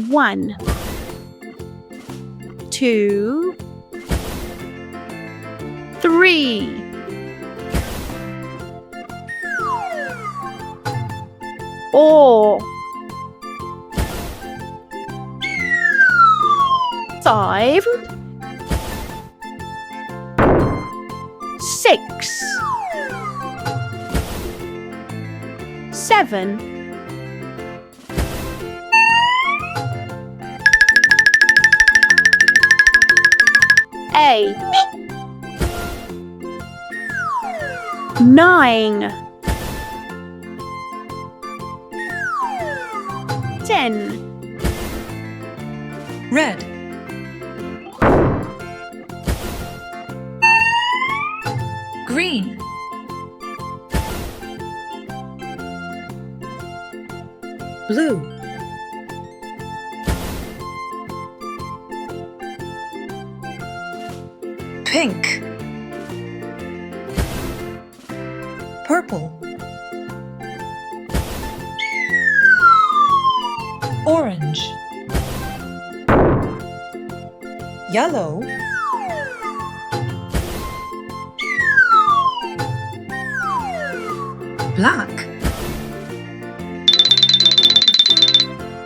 1, 2, 3. 4, 5, 6, 7, 8, 9, 10. Red. Green. Blue. Pink. Purple. Orange. Yellow. Black.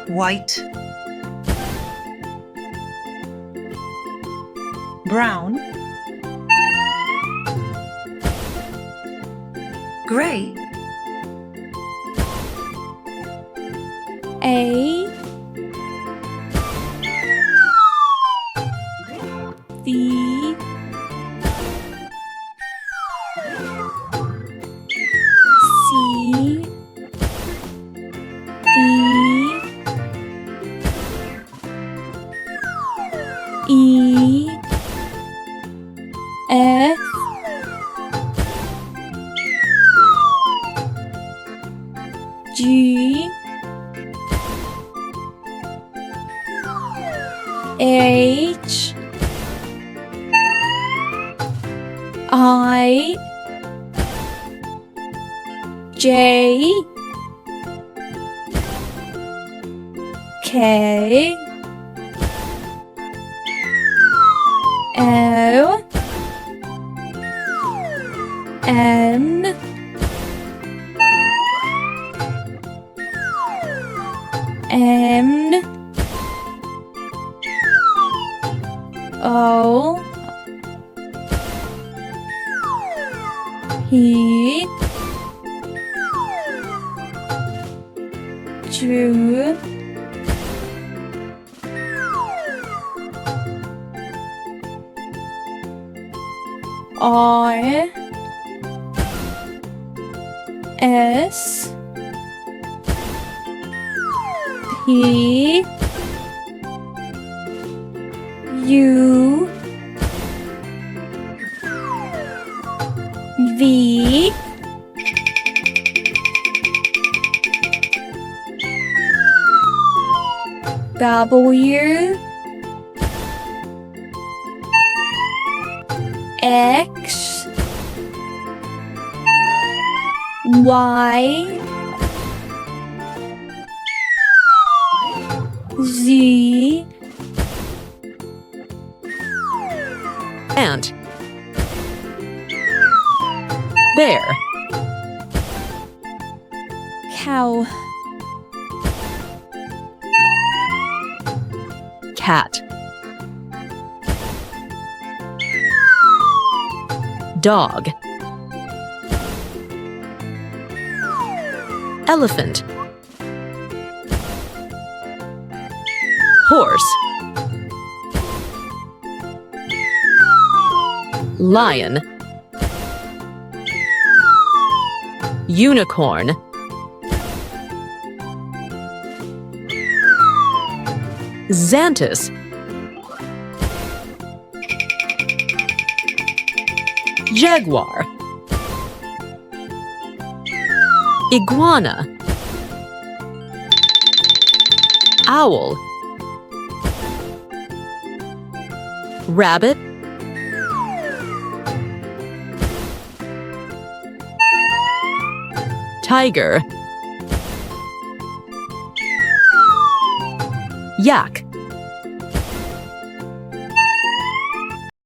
White. Brown. Gray. A, B, C, D, E, F, G, H, I, J, K, L, M, N, O, P, Q, R, S, P, U, V, W, X, Y, Z, Ant. Bear. cow, Cat. Dog. Elephant. Horse. Lion. Unicorn. Xantus. Jaguar. Iguana. Owl. Rabbit. Tiger. yak,